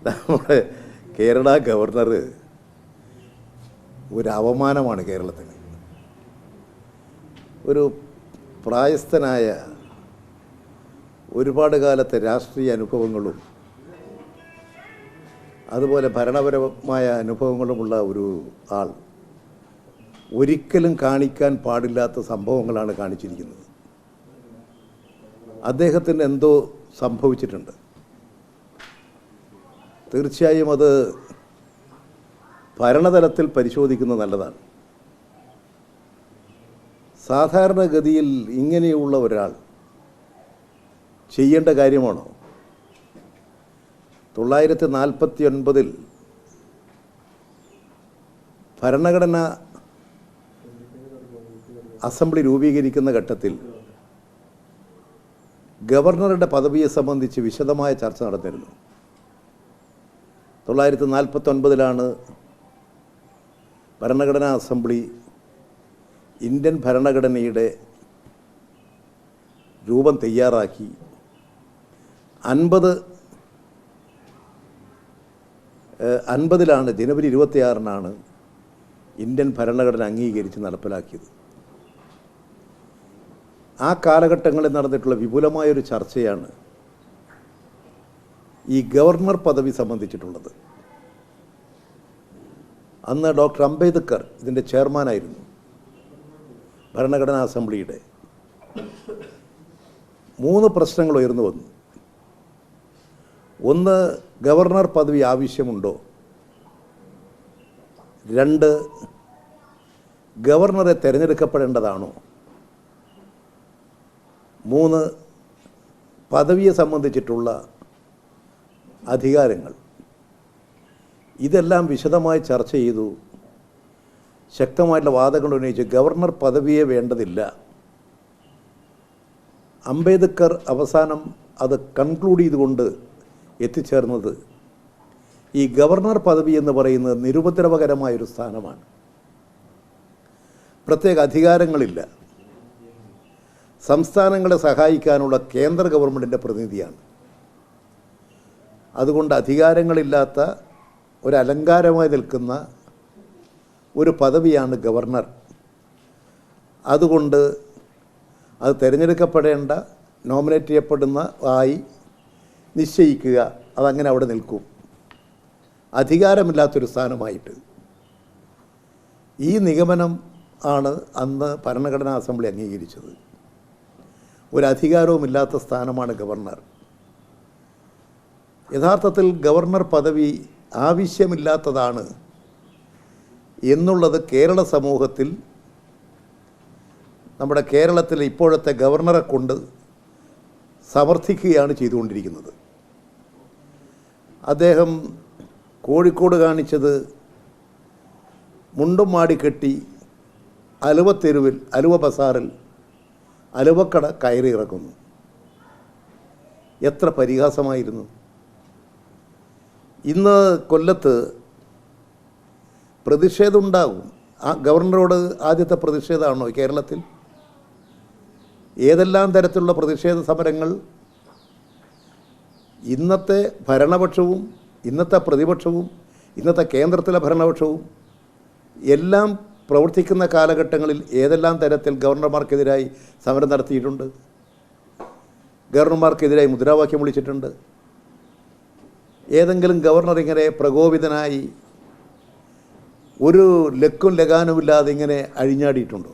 നമ്മുടെ കേരള ഗവർണർ ഒരു അവമാനമാണ് കേരളത്തിന്. ഒരു പ്രായസ്ഥനായ ഒരുപാട് കാലത്തെ രാഷ്ട്രീയ അനുഭവങ്ങളും അതുപോലെ ഭരണപരമായ അനുഭവങ്ങളുമുള്ള ഒരു ആൾ ഒരിക്കലും കാണിക്കാൻ പാടില്ലാത്ത സംഭവങ്ങളാണ് കാണിച്ചിരിക്കുന്നത്. അദ്ദേഹത്തിന് എന്തോ സംഭവിച്ചിട്ടുണ്ട്. തീർച്ചയായും അത് ഭരണതലത്തിൽ പരിശോധിക്കുന്നത് നല്ലതാണ്. സാധാരണഗതിയിൽ ഇങ്ങനെയുള്ള ഒരാൾ ചെയ്യേണ്ട കാര്യമാണോ? 1949 ഭരണഘടനാ അസംബ്ലി രൂപീകരിക്കുന്ന ഘട്ടത്തിൽ ഗവർണറുടെ പദവിയെ സംബന്ധിച്ച് വിശദമായ ചർച്ച നടന്നിരുന്നു. 1949 ഭരണഘടനാ അസംബ്ലി ഇന്ത്യൻ ഭരണഘടനയുടെ രൂപം തയ്യാറാക്കി 50 ജനുവരി 26 ഇന്ത്യൻ ഭരണഘടന അംഗീകരിച്ച് നടപ്പിലാക്കിയത്. ആ കാലഘട്ടങ്ങളിൽ നടന്നിട്ടുള്ള വിപുലമായൊരു ചർച്ചയാണ് ഈ ഗവർണർ പദവി സംബന്ധിച്ചിട്ടുള്ളത്. അന്ന് ഡോക്ടർ അംബേദ്കർ ഇതിൻ്റെ ചെയർമാനായിരുന്നു. ഭരണഘടനാ അസംബ്ലിയുടെ 3 പ്രശ്നങ്ങൾ ഉയർന്നു വന്നു. ഒന്ന്, ഗവർണർ പദവി ആവശ്യമുണ്ടോ? 2, ഗവർണറെ തിരഞ്ഞെടുക്കപ്പെടേണ്ടതാണോ? 3, പദവിയെ സംബന്ധിച്ചിട്ടുള്ള അധികാരങ്ങൾ. ഇതെല്ലാം വിശദമായി ചർച്ച ചെയ്തു. ശക്തമായിട്ടുള്ള വാദങ്ങൾ ഉന്നയിച്ച് ഗവർണർ പദവിയെ വേണ്ടതില്ല. അംബേദ്കർ അവസാനം അത് കൺക്ലൂഡ് ചെയ്തുകൊണ്ട് എത്തിച്ചേർന്നത് ഈ ഗവർണർ പദവി എന്ന് പറയുന്നത് നിരുപദ്രവകരമായൊരു സ്ഥാനമാണ്. പ്രത്യേക അധികാരങ്ങളില്ല. സംസ്ഥാനങ്ങളെ സഹായിക്കാനുള്ള കേന്ദ്ര ഗവൺമെൻറ്റിൻ്റെ പ്രതിനിധിയാണ്. അതുകൊണ്ട് അധികാരങ്ങളില്ലാത്ത ഒരു അലങ്കാരമായി നിൽക്കുന്ന ഒരു പദവിയാണ് ഗവർണർ. അതുകൊണ്ട് അത് തിരഞ്ഞെടുക്കപ്പെടേണ്ട, നോമിനേറ്റ് ചെയ്യപ്പെടുന്ന ആയി നിശ്ചയിക്കുക, അതങ്ങനെ അവിടെ നിൽക്കും. അധികാരമില്ലാത്തൊരു സ്ഥാനമായിട്ട്. ഈ നിഗമനം ആണ് അന്ന് ഭരണഘടനാ അസംബ്ലി അംഗീകരിച്ചത്. ഒരധികാരവുമില്ലാത്ത സ്ഥാനമാണ് ഗവർണർ. യഥാർത്ഥത്തിൽ ഗവർണർ പദവി ആവശ്യമില്ലാത്തതാണ് എന്നുള്ളത് കേരള സമൂഹത്തിൽ നമ്മുടെ കേരളത്തിലെ ഇപ്പോഴത്തെ ഗവർണറെ കൊണ്ട് സമർത്ഥിക്കുകയാണ് ചെയ്തുകൊണ്ടിരിക്കുന്നത്. അദ്ദേഹം കോഴിക്കോട് കാണിച്ചത് മുണ്ടും മാടിക്കെട്ടി അലുവ തെരുവിൽ, അലുവ ബസാറിൽ അലുവക്കട കയറി ഇറക്കുന്നു. എത്ര പരിഹാസമായിരുന്നു. ഇന്ന് കൊല്ലത്ത് പ്രതിഷേധമുണ്ടാകും. ആ ഗവർണറോട് ആദ്യത്തെ പ്രതിഷേധമാണോ കേരളത്തിൽ? ഏതെല്ലാം തരത്തിലുള്ള പ്രതിഷേധ സമരങ്ങൾ ഇന്നത്തെ ഭരണപക്ഷവും ഇന്നത്തെ പ്രതിപക്ഷവും ഇന്നത്തെ കേന്ദ്രത്തിലെ ഭരണപക്ഷവും എല്ലാം പ്രവർത്തിക്കുന്ന കാലഘട്ടങ്ങളിൽ ഏതെല്ലാം തരത്തിൽ ഗവർണർമാർക്കെതിരായി സമരം നടത്തിയിട്ടുണ്ട്. ഗവർണർമാർക്കെതിരായി മുദ്രാവാക്യം വിളിച്ചിട്ടുണ്ട്. ഏതെങ്കിലും ഗവർണർ ഇങ്ങനെ പ്രകോപിതനായി ഒരു ലക്കും ലഗാനുമില്ലാതെ ഇങ്ങനെ അഴിഞ്ഞാടിയിട്ടുണ്ടോ?